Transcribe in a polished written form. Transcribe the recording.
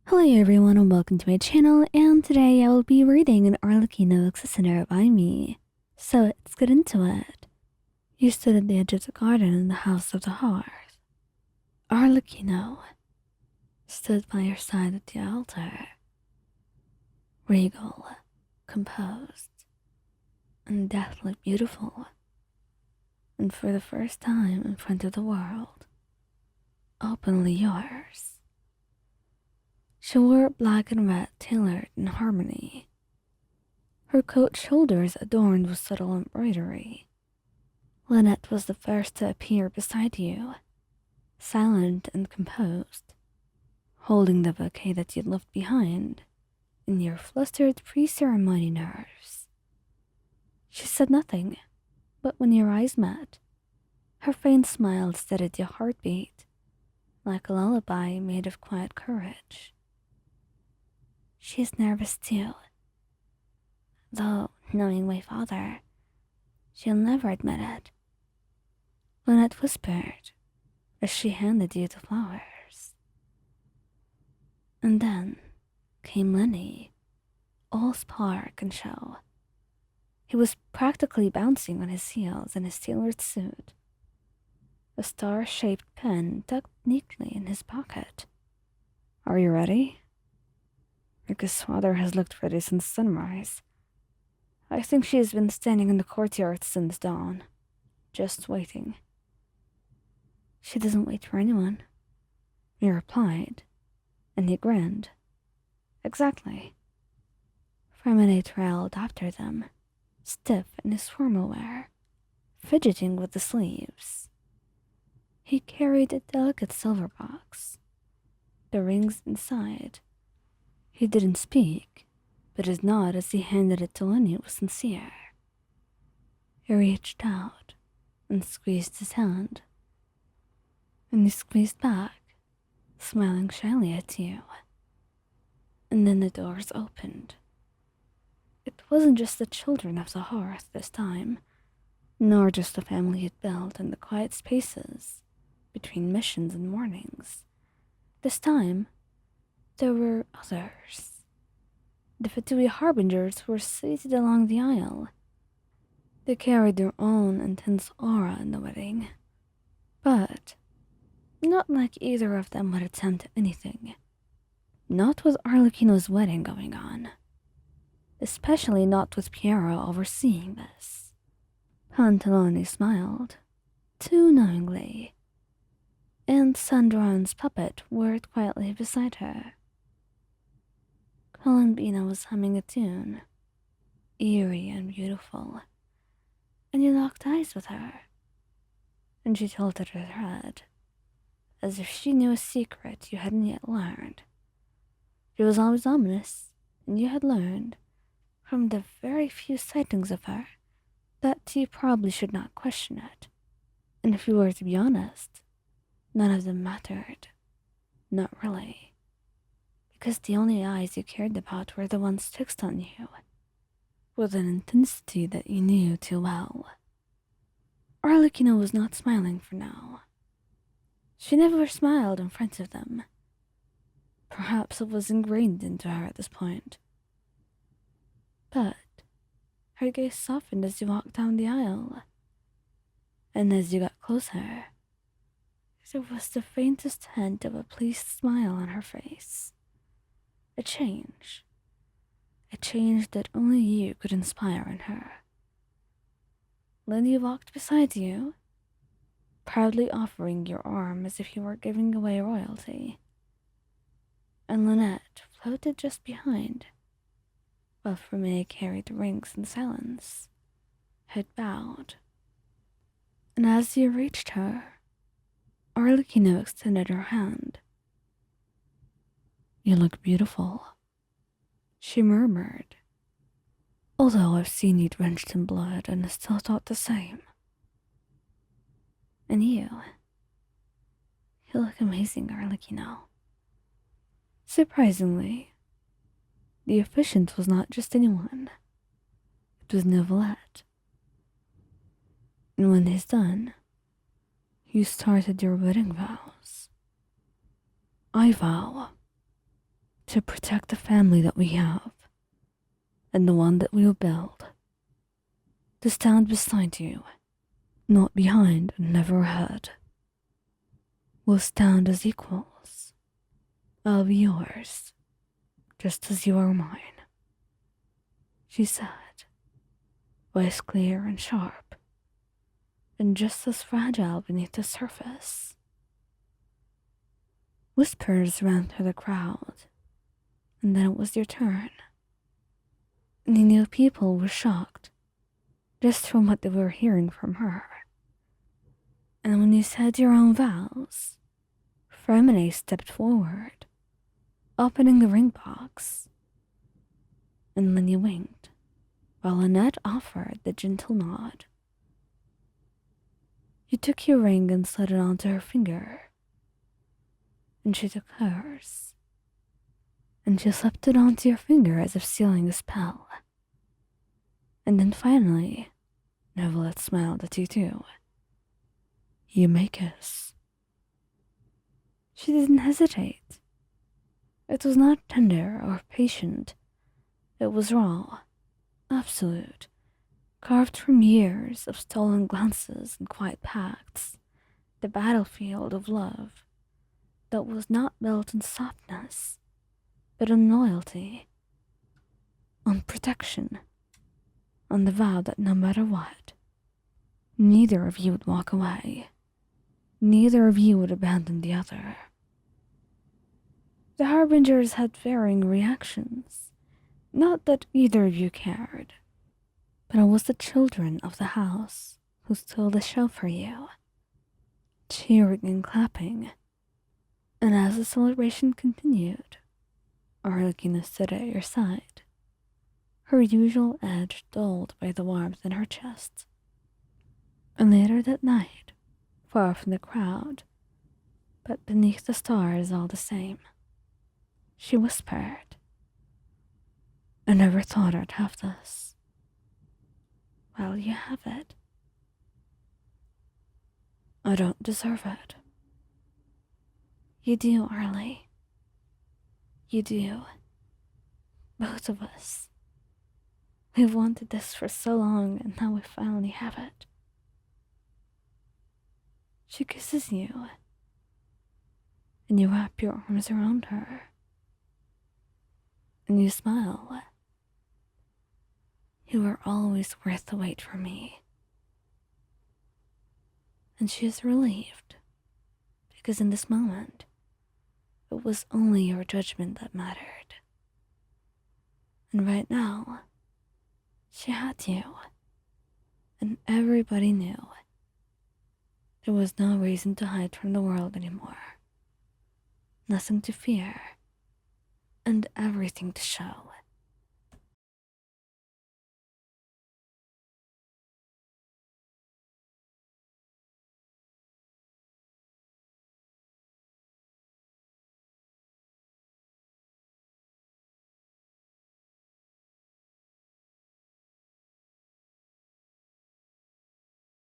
Hello everyone and welcome to my channel, and today I will be reading an Arlecchino Accessor by me. So let's get into it. You stood at the edge of the garden in the house of the hearth. Arlecchino stood by your side at the altar. Regal, composed, and deathly beautiful. And for the first time in front of the world, openly yours. She wore black and red tailored in harmony. Her coat shoulders adorned with subtle embroidery. Lynette was the first to appear beside you, silent and composed, holding the bouquet that you'd left behind in your flustered pre-ceremony nerves. She said nothing, but when your eyes met, her faint smile steadied your heartbeat, like a lullaby made of quiet courage. She's nervous too. Though, knowing my father, she'll never admit it. Lynette whispered as she handed you the flowers. And then came Lenny, all spark and show. He was practically bouncing on his heels in his tailored suit, a star-shaped pen tucked neatly in his pocket. Are you ready? Because father has looked ready since sunrise. I think she has been standing in the courtyard since dawn, just waiting. She doesn't wait for anyone, he replied, and he grinned. Exactly. Fremine trailed after them, stiff in his formal wear, fidgeting with the sleeves. He carried a delicate silver box, the rings inside. He didn't speak, but his nod as he handed it to Lenny was sincere. He reached out and squeezed his hand, and he squeezed back, smiling shyly at you. And then the doors opened. It wasn't just the children of the hearth this time, nor just the family he'd built in the quiet spaces between missions and mornings. This time, there were others. The Fatui Harbingers were seated along the aisle. They carried their own intense aura in the wedding, but not like either of them would attempt anything. Not with Arlecchino's wedding going on, especially not with Piero overseeing this. Pantalone smiled, too knowingly, and Sandron's puppet whirred quietly beside her. Columbina was humming a tune, eerie and beautiful, and you locked eyes with her, and she tilted her head, as if she knew a secret you hadn't yet learned. She was always ominous, and you had learned, from the very few sightings of her, that you probably should not question it. And if you were to be honest, none of them mattered. Not really. Because the only eyes you cared about were the ones fixed on you, with an intensity that you knew too well. Arlecchino was not smiling for now. She never smiled in front of them. Perhaps it was ingrained into her at this point. But her gaze softened as you walked down the aisle, and as you got closer, there was the faintest hint of a pleased smile on her face. A change that only you could inspire in her. Lenny walked beside you, proudly offering your arm as if you were giving away royalty. And Lynette floated just behind, while Fremine carried the rings in silence, head bowed. And as you reached her, Arlecchino extended her hand. You look beautiful, she murmured, although I've seen you drenched in blood and still thought the same. And you look amazing, Arlecchino. Surprisingly, the officiant was not just anyone. It was Novelette. And when he's done, you started your wedding vows. I vow to protect the family that we have and the one that we will build. To stand beside you, not behind and never ahead. We'll stand as equals. I'll be yours, just as you are mine, she said, voice clear and sharp, and just as fragile beneath the surface. Whispers ran through the crowd, and then it was your turn. And you knew people were shocked, just from what they were hearing from her. And when you said your own vows, Fremine stepped forward, opening the ring box. And then you winked, while Annette offered the gentle nod. You took your ring and slid it onto her finger, and she took hers, and she slipped it onto your finger as if sealing a spell. And then finally, Neuvillette smiled at you too. You may kiss. She didn't hesitate. It was not tender or patient. It was raw, absolute, carved from years of stolen glances and quiet pacts, the battlefield of love that was not built on softness, but on loyalty, on protection, on the vow that no matter what, neither of you would walk away, neither of you would abandon the other. The Harbingers had varying reactions, not that either of you cared, but it was the children of the house who stole the show for you, cheering and clapping. And as the celebration continued, Arlecchino stood at your side, her usual edge dulled by the warmth in her chest. And later that night, far from the crowd, but beneath the stars all the same, she whispered, I never thought I'd have this. Well, you have it. I don't deserve it. You do, Arlie. You do. Both of us. We've wanted this for so long, and now we finally have it. She kisses you, and you wrap your arms around her, and you smile. You were always worth the wait for me. And she is relieved, because in this moment, it was only your judgment that mattered. And right now, she had you, and everybody knew. There was no reason to hide from the world anymore. Nothing to fear, and everything to show.